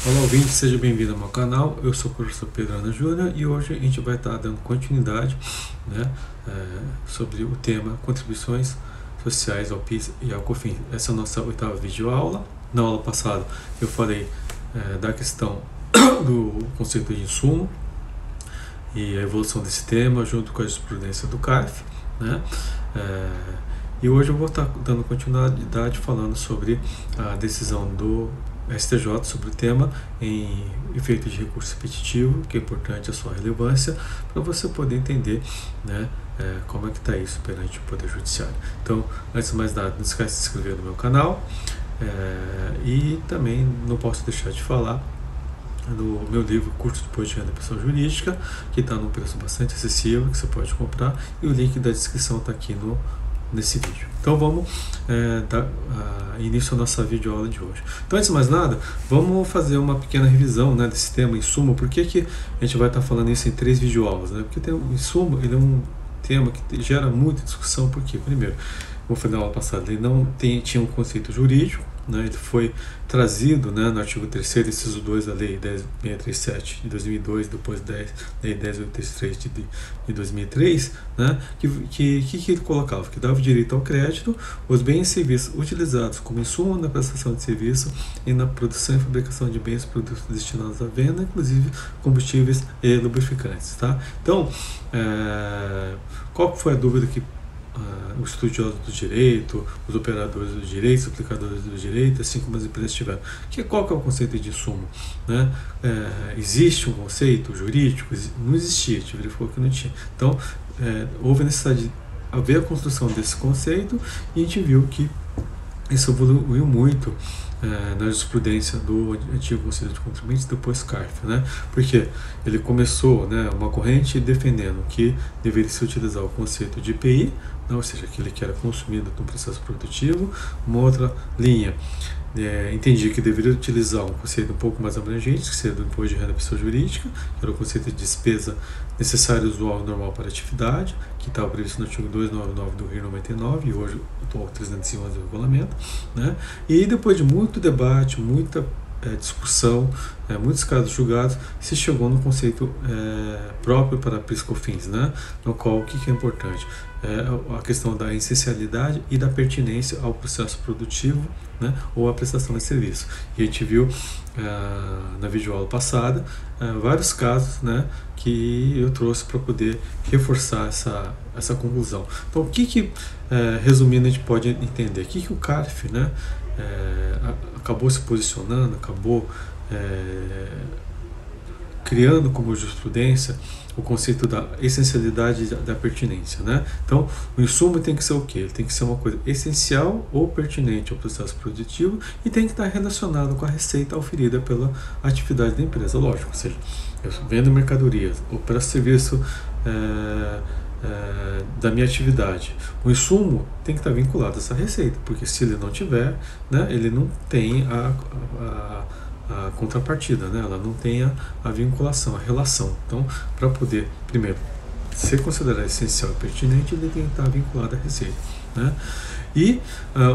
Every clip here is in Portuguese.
Olá, ouvinte, seja bem-vindo ao meu canal. Eu sou o professor Pedro Ana Júnior e hoje a gente vai estar dando continuidade, né, sobre o tema contribuições sociais ao PIS e ao COFINS. Essa é a nossa oitava videoaula. Na aula passada eu falei da questão do conceito de insumo e a evolução desse tema junto com a jurisprudência do CARF, né? E hoje eu vou estar dando continuidade falando sobre a decisão do STJ sobre o tema em efeito de recurso repetitivo, que é importante a sua relevância para você poder entender, né, como é que está isso perante o Poder Judiciário. Então, antes de mais nada, não esquece de se inscrever no meu canal e também não posso deixar de falar no meu livro Curso de Imposto de Renda e Pessoa Jurídica, que está num preço bastante acessível, que você pode comprar, e o link da descrição está aqui nesse vídeo. Então vamos dar início à nossa videoaula de hoje. Então, antes de mais nada, vamos fazer uma pequena revisão, né, desse tema insumo. Por que a gente vai estar falando isso em 3 videoaulas, né? Porque o insumo, ele é um tema que gera muita discussão, porque, primeiro, como foi na aula passada, ele não tinha um conceito jurídico, né? Ele foi trazido, né, no artigo 3º, inciso 2 da Lei 10.637 de 2002, depois da Lei 10.833 de 2003, né, que ele colocava? Que dava direito ao crédito, os bens e serviços utilizados como insumo na prestação de serviço e na produção e fabricação de bens e produtos destinados à venda, inclusive combustíveis e lubrificantes. Tá? Então, qual foi a dúvida que os estudiosos do direito, os operadores do direito, os aplicadores do direito, assim como as empresas tiveram? Qual que é o conceito de insumo? Né? Existe um conceito jurídico? Não existia, a gente verificou que não tinha. Então, houve a necessidade de haver a construção desse conceito e a gente viu que isso evoluiu muito na jurisprudência do antigo Conselho de Contribuintes, depois CARF, né? Porque ele começou, né, uma corrente defendendo que deveria se utilizar o conceito de IPI, né, ou seja, aquele que era consumido no processo produtivo. Uma outra linha entendia que deveria utilizar um conceito um pouco mais abrangente, que seria do imposto de renda da pessoa jurídica, que era o conceito de despesa necessária, usual e normal para a atividade, que estava previsto no artigo 299 do Rio 99 e hoje o atual 311 do regulamento, né? E depois de muito debate, muita discussão, muitos casos julgados, se chegou no conceito próprio para PIS/COFINS, né? No qual o que é importante? A questão da essencialidade e da pertinência ao processo produtivo, né, ou à prestação de serviço. E a gente viu na videoaula passada vários casos, né, que eu trouxe para poder reforçar essa conclusão. Então, resumindo, a gente pode entender? O que o CARF, né, acabou se posicionando, acabou criando como jurisprudência o conceito da essencialidade e da pertinência, né? Então, o insumo tem que ser o quê? Ele tem que ser uma coisa essencial ou pertinente ao processo produtivo e tem que estar relacionado com a receita oferida pela atividade da empresa, lógico. Ou seja, eu vendo mercadorias ou presto serviço da minha atividade. O insumo tem que estar vinculado a essa receita, porque se ele não tiver, né, ele não tem a contrapartida, né? Ela não tem a vinculação, a relação. Então, para poder, primeiro, ser considerado essencial e pertinente, ele tem que estar vinculado à receita, né? E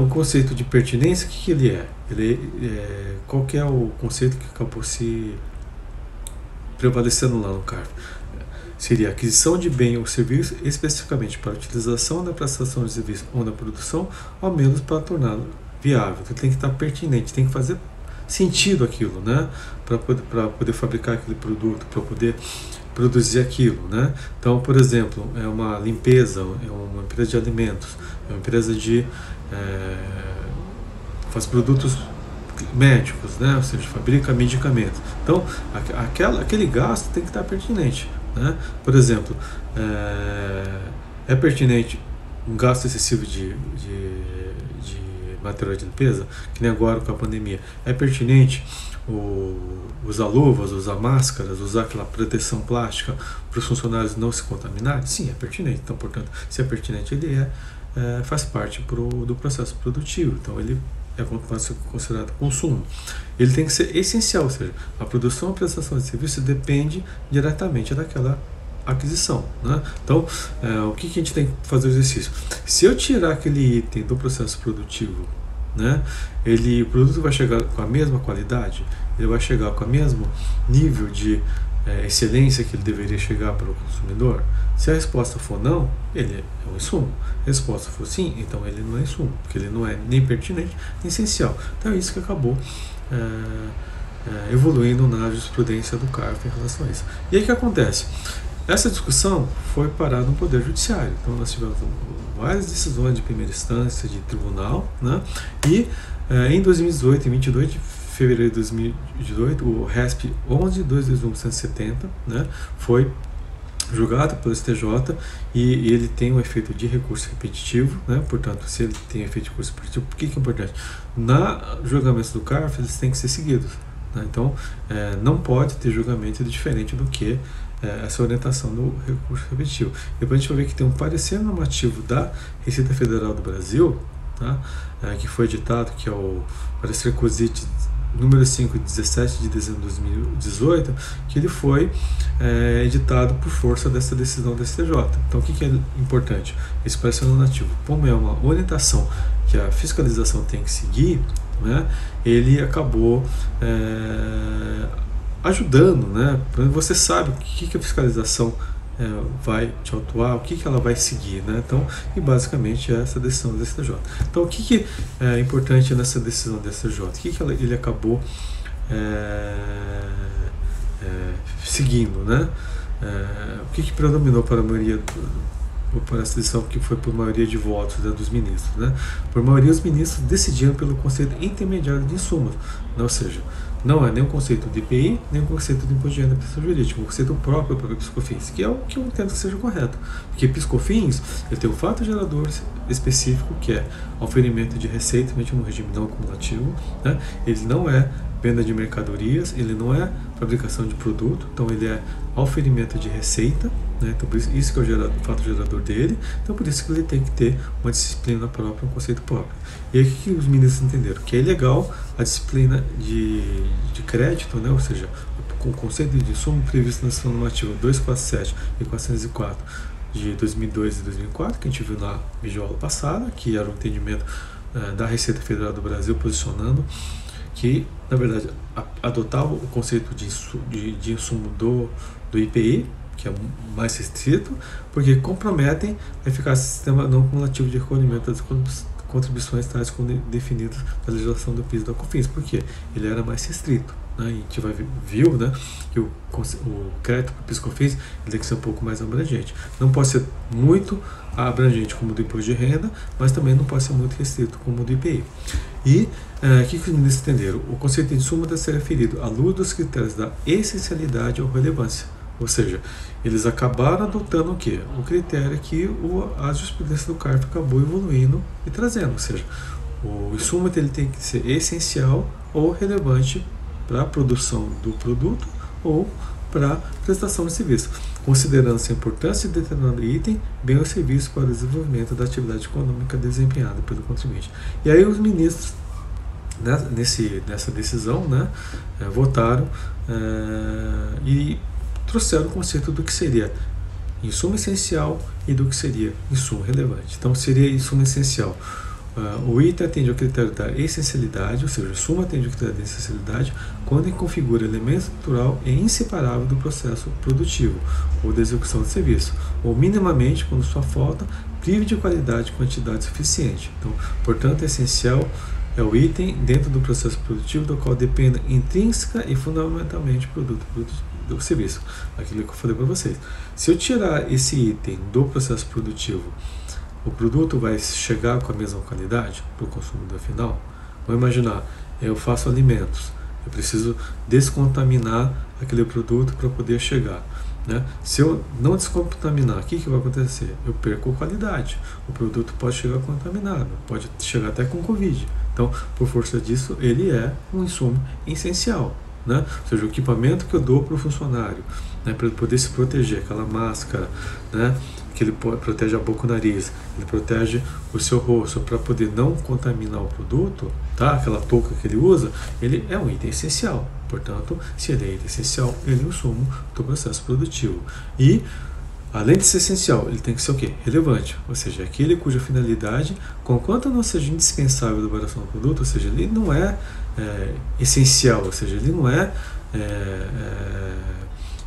o conceito de pertinência, o que ele é? Qual que é o conceito que acabou se prevalecendo lá no CARF? Seria a aquisição de bem ou serviço especificamente para utilização na prestação de serviço ou na produção, ao menos para torná-lo viável. Então, tem que estar pertinente, tem que fazer sentido aquilo, né, para poder fabricar aquele produto, para poder produzir aquilo, né? Então, por exemplo, é uma limpeza, é uma empresa de alimentos, é uma empresa faz produtos médicos, né? Ou seja, fabrica medicamentos. Então, aquele gasto tem que estar pertinente, né? Por exemplo, é pertinente um gasto excessivo de material de limpeza, que nem agora com a pandemia? É pertinente usar luvas, usar máscaras, usar aquela proteção plástica para os funcionários não se contaminarem? Sim, é pertinente. Então, portanto, se é pertinente, ele faz parte do processo produtivo. Então, ele pode ser considerado consumo. Ele tem que ser essencial, ou seja, a produção e a prestação de serviço depende diretamente daquela aquisição, né? Então, o que a gente tem que fazer o exercício? Se eu tirar aquele item do processo produtivo né? O produto vai chegar com a mesma qualidade? Ele vai chegar com o mesmo nível de excelência que ele deveria chegar para o consumidor? Se a resposta for não, ele é um insumo. Se a resposta for sim, então ele não é insumo, porque ele não é nem pertinente nem essencial. Então é isso que acabou evoluindo na jurisprudência do CARF em relação a isso. E aí o que acontece? Essa discussão foi parar no Poder Judiciário. Então nós tivemos várias decisões de primeira instância, de tribunal, né? E em 2018, em 22 de fevereiro de 2018, o RESP 11.221.170, né, foi julgado pelo STJ e ele tem um efeito de recurso repetitivo, né? Portanto, se ele tem efeito de recurso repetitivo, por que é importante? Na julgamento do CARF, eles têm que ser seguidos, né? Então, não pode ter julgamento diferente do que essa orientação do recurso repetitivo. Depois a gente vai ver que tem um parecer normativo da Receita Federal do Brasil, tá? Que foi editado, que é o parecer COSIT número 5, 17 de dezembro de 2018, que ele foi editado por força dessa decisão do STJ. Então, o que é importante? Esse parecer normativo, como é uma orientação que a fiscalização tem que seguir, né, ele acabou ajudando, né? Você sabe o que a fiscalização vai te autuar, o que ela vai seguir, né? Então, e basicamente é essa decisão do STJ. Então, o que é importante nessa decisão do STJ? O que ele acabou seguindo, né? O que predominou para a maioria para essa decisão, que foi por maioria de votos, né, dos ministros, né? Por maioria, os ministros decidiram pelo conceito intermediário de insumos, ou seja, não é nem um conceito de IPI, nem um conceito de imposto de renda e prestação jurídica, um conceito próprio para o PIS/COFINS, que é o que eu entendo que seja correto. Porque PIS/COFINS, ele tem um fato gerador específico, que é oferimento de receita, no regime não acumulativo, né? Ele não é venda de mercadorias, ele não é fabricação de produto, então ele é oferimento de receita, né? Então por isso que é o fato gerador dele, então por isso que ele tem que ter uma disciplina própria, um conceito próprio. E aí o que os ministros entenderam? Que é ilegal a disciplina de crédito, né? Ou seja, o conceito de insumo previsto na Legislação Normativa 247 e 404 de 2002 e 2004, que a gente viu na videoaula passada, que era o entendimento da Receita Federal do Brasil posicionando que, na verdade, adotava o conceito de insumo do IPI, que é mais restrito, porque comprometem a eficácia do sistema não cumulativo de recolhimento das contribuições tais como definidas na legislação do PIS e da COFINS, porque ele era mais restrito, né? E a gente viu, né, que o crédito para o PIS e COFINS ele tem que ser um pouco mais abrangente. Não pode ser muito abrangente como o do imposto de renda, mas também não pode ser muito restrito como o do IPI. E o que os ministros entenderam? O conceito de insumo deve ser referido à luz dos critérios da essencialidade ou relevância. Ou seja, eles acabaram adotando o quê? O critério que a jurisprudência do CARF acabou evoluindo e trazendo. Ou seja, o insumo ele tem que ser essencial ou relevante para a produção do produto ou para a prestação de serviço, considerando-se a importância de determinado item, bem o serviço para o desenvolvimento da atividade econômica desempenhada pelo contribuinte. E aí os ministros, nessa decisão, né, votaram e trouxeram o conceito do que seria insumo essencial e do que seria insumo relevante. Então, seria insumo essencial. O item atende ao critério da essencialidade, ou seja, o insumo atende ao critério da essencialidade quando ele configura elemento estrutural e inseparável do processo produtivo ou da execução do serviço, ou minimamente, quando sua falta prive de qualidade e quantidade suficiente. Então, portanto, essencial é o item dentro do processo produtivo do qual dependa intrínseca e fundamentalmente do serviço. Aquilo que eu falei para vocês. Se eu tirar esse item do processo produtivo, o produto vai chegar com a mesma qualidade para o consumidor final? Vamos imaginar, eu faço alimentos, eu preciso descontaminar aquele produto para poder chegar, né? Se eu não descontaminar, o que vai acontecer? Eu perco qualidade, o produto pode chegar contaminado, pode chegar até com Covid. Então, por força disso, ele é um insumo essencial, né? Ou seja, o equipamento que eu dou para o funcionário, né, para ele poder se proteger, aquela máscara, né, que ele protege a boca e o nariz, ele protege o seu rosto para poder não contaminar o produto, tá? Aquela touca que ele usa, ele é um item essencial. Portanto, se ele é item essencial, ele é um insumo do processo produtivo. E além de ser essencial, ele tem que ser o quê? Relevante, ou seja, aquele cuja finalidade, conquanto não seja indispensável a elaboração do produto, ou seja, ele não é, essencial, ou seja, ele não é,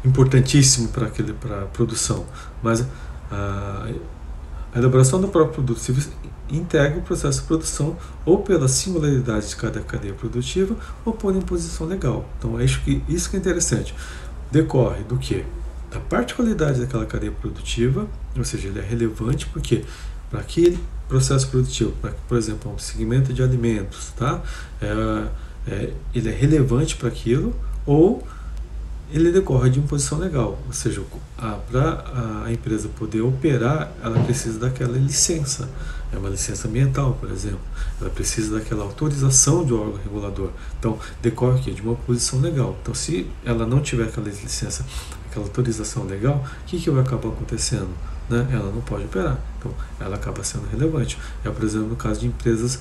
importantíssimo para a produção, mas a elaboração do próprio produto ou serviço integra o processo de produção ou pela singularidade de cada cadeia produtiva ou por imposição legal. Então é isso que é interessante. Decorre do quê? Da particularidade daquela cadeia produtiva, ou seja, ele é relevante porque para aquele processo produtivo, por exemplo, um segmento de alimentos, tá? Ele é relevante para aquilo, ou ele decorre de imposição legal, ou seja, para a empresa poder operar, ela precisa daquela licença, é uma licença ambiental, por exemplo, ela precisa daquela autorização de órgão regulador, então decorre aqui de uma posição legal. Então, se ela não tiver aquela licença, aquela autorização legal, o que vai acabar acontecendo? Né? Ela não pode operar, então ela acaba sendo relevante. Por exemplo, no caso de empresas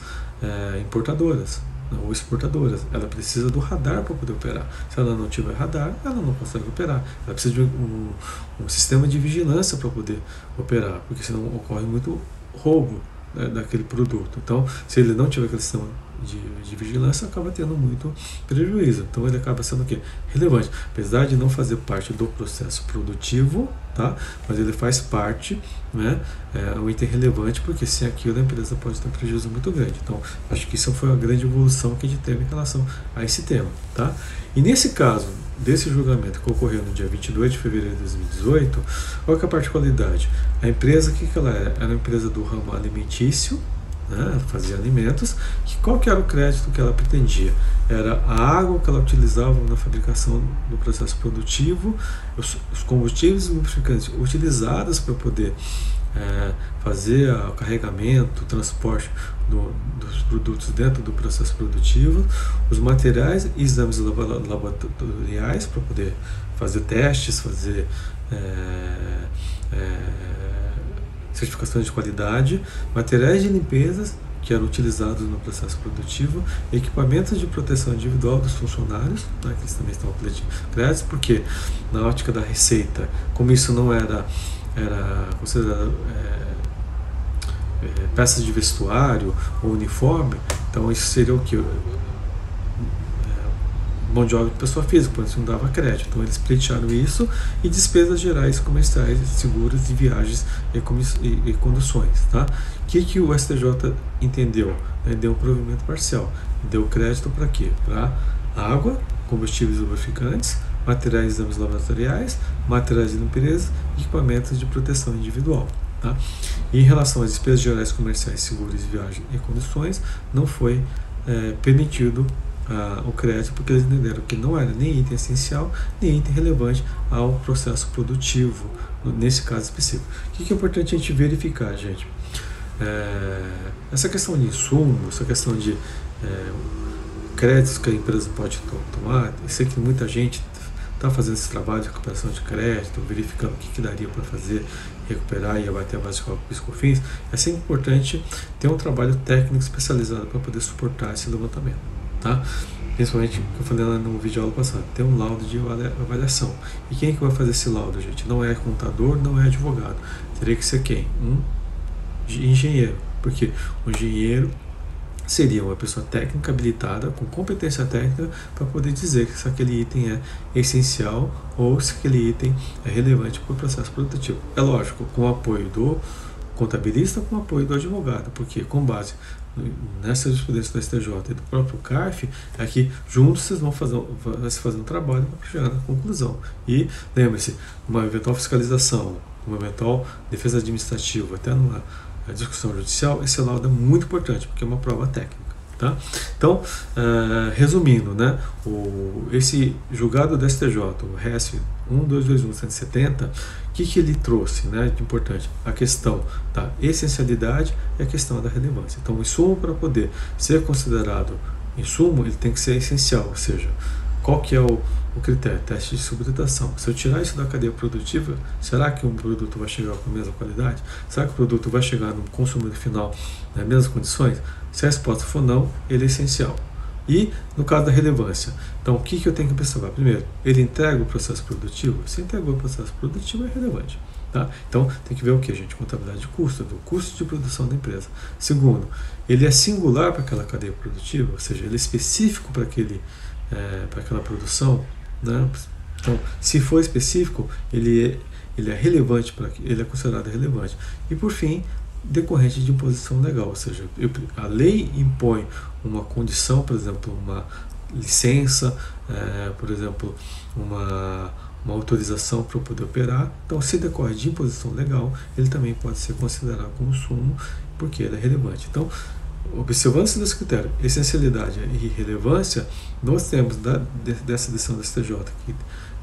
importadoras ou exportadoras, ela precisa do radar para poder operar. Se ela não tiver radar, ela não consegue operar. Ela precisa de um sistema de vigilância para poder operar, porque senão ocorre muito roubo, né, daquele produto. Então, se ele não tiver aquele sistema de vigilância, acaba tendo muito prejuízo. Então ele acaba sendo o quê? Relevante, apesar de não fazer parte do processo produtivo, tá? Mas ele faz parte, né? É um item relevante, porque sem aquilo a empresa pode ter um prejuízo muito grande. Então acho que isso foi uma grande evolução que a gente teve em relação a esse tema, tá? E nesse caso desse julgamento que ocorreu no dia 22 de fevereiro de 2018, qual que é a particularidade? A empresa, o que ela era? Era uma empresa do ramo alimentício, né, fazia alimentos, qual que era o crédito que ela pretendia? Era a água que ela utilizava na fabricação do processo produtivo, os combustíveis lubrificantes utilizados para poder fazer o carregamento, o transporte dos produtos dentro do processo produtivo, os materiais e exames laboratoriais para poder fazer testes, fazer certificações de qualidade, materiais de limpeza que eram utilizados no processo produtivo, equipamentos de proteção individual dos funcionários, né, que eles também estão pedindo créditos, porque na ótica da receita, como isso não era considerado peças de vestuário ou uniforme, então isso seria o que? Mão de obra de pessoa física, por isso não dava crédito. Então eles pleitearam isso e despesas gerais comerciais, seguros de viagens e conduções. Tá? O que o STJ entendeu? Deu um provimento parcial. Deu crédito para quê? Para água, combustíveis lubrificantes, materiais de exames laboratoriais, materiais de limpeza e equipamentos de proteção individual. Tá? E em relação às despesas gerais comerciais, seguros de viagem e conduções, não foi permitido o crédito, porque eles entenderam que não era nem item essencial, nem item relevante ao processo produtivo, nesse caso específico. O que é importante a gente verificar, gente? Essa questão de insumo, essa questão de créditos que a empresa pode tomar, eu sei que muita gente está fazendo esse trabalho de recuperação de crédito, verificando o que daria para fazer, recuperar e abater a base de cálculo PIS/COFINS. É sempre importante ter um trabalho técnico especializado para poder suportar esse levantamento. Tá? Principalmente, que eu falei lá no vídeo aula passado, tem um laudo de avaliação. E quem é que vai fazer esse laudo, gente? Não é contador, não é advogado. Teria que ser quem? Um engenheiro. Porque o engenheiro seria uma pessoa técnica habilitada, com competência técnica, para poder dizer se aquele item é essencial ou se aquele item é relevante para o processo produtivo. É lógico, com o apoio do contabilista, com o apoio do advogado, porque com base nessa jurisprudência do STJ e do próprio CARF, é que juntos vocês vão fazer um trabalho para chegar na conclusão. E lembre-se, uma eventual fiscalização, uma eventual defesa administrativa, até numa discussão judicial, esse laudo é muito importante, porque é uma prova técnica. Tá? Então, resumindo, né, esse julgado do STJ, o RES 1221-170, o que ele trouxe, né, de importante? A questão da essencialidade e a questão da relevância. Então, o insumo, para poder ser considerado insumo, ele tem que ser essencial, ou seja, qual que é o critério? Teste de subhidratação. Se eu tirar isso da cadeia produtiva, será que um produto vai chegar com a mesma qualidade? Será que o produto vai chegar no consumidor final nas mesmas condições? Se a resposta for não, ele é essencial. E no caso da relevância, então o que eu tenho que observar? Primeiro, ele entrega o processo produtivo? Se entregou o processo produtivo, é relevante. Tá? Então, tem que ver o que, gente? Contabilidade de custo, do custo de produção da empresa. Segundo, ele é singular para aquela cadeia produtiva, ou seja, ele é específico para aquela produção, né? Então, se for específico, ele é relevante, ele é considerado relevante. E, por fim, decorrente de imposição legal, ou seja, a lei impõe uma condição, por exemplo, uma licença, por exemplo, uma autorização para eu poder operar. Então, se decorre de imposição legal, ele também pode ser considerado consumo, porque ele é relevante. Então, observando-se desse critério, essencialidade e relevância, nós temos dessa decisão do STJ que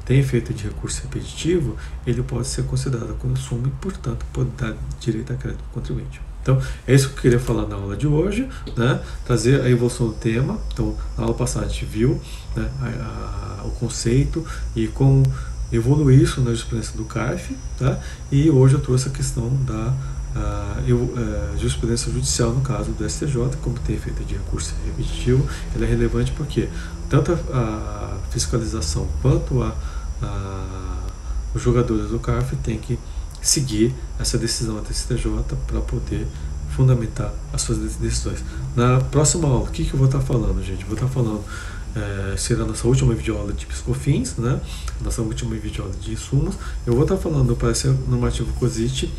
tem efeito de recurso repetitivo, ele pode ser considerado consumo e, portanto, pode dar direito a crédito ao contribuinte. Então, é isso que eu queria falar na aula de hoje, né? Trazer a evolução do tema. Então, na aula passada a gente viu, né, o conceito e como evoluir isso na jurisprudência do CARF, tá? E hoje eu trouxe a questão da jurisprudência judicial, no caso do STJ, como tem efeito de recurso repetitivo, ela é relevante porque tanto a fiscalização quanto os jogadores do CARF têm que seguir essa decisão da STJ para poder fundamentar as suas decisões. Na próxima aula, o que eu vou estar falando, gente? Vou estar falando, será a nossa última videoaula de PIS/COFINS, né? Nossa última videoaula de insumos. Eu vou estar falando do parecer normativo COSIT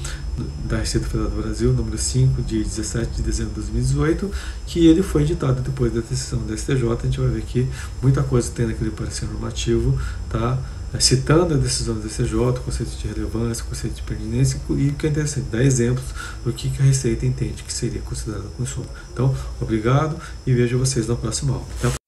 da Receita Federal do Brasil, número 5, de 17 de dezembro de 2018, que ele foi editado depois da decisão da STJ. A gente vai ver que muita coisa tem naquele parecer normativo, tá? Citando a decisão do STJ, o conceito de relevância, o conceito de pertinência, e o que é interessante, dar exemplos do que a Receita entende que seria considerado consumo. Então, obrigado e vejo vocês na próxima aula.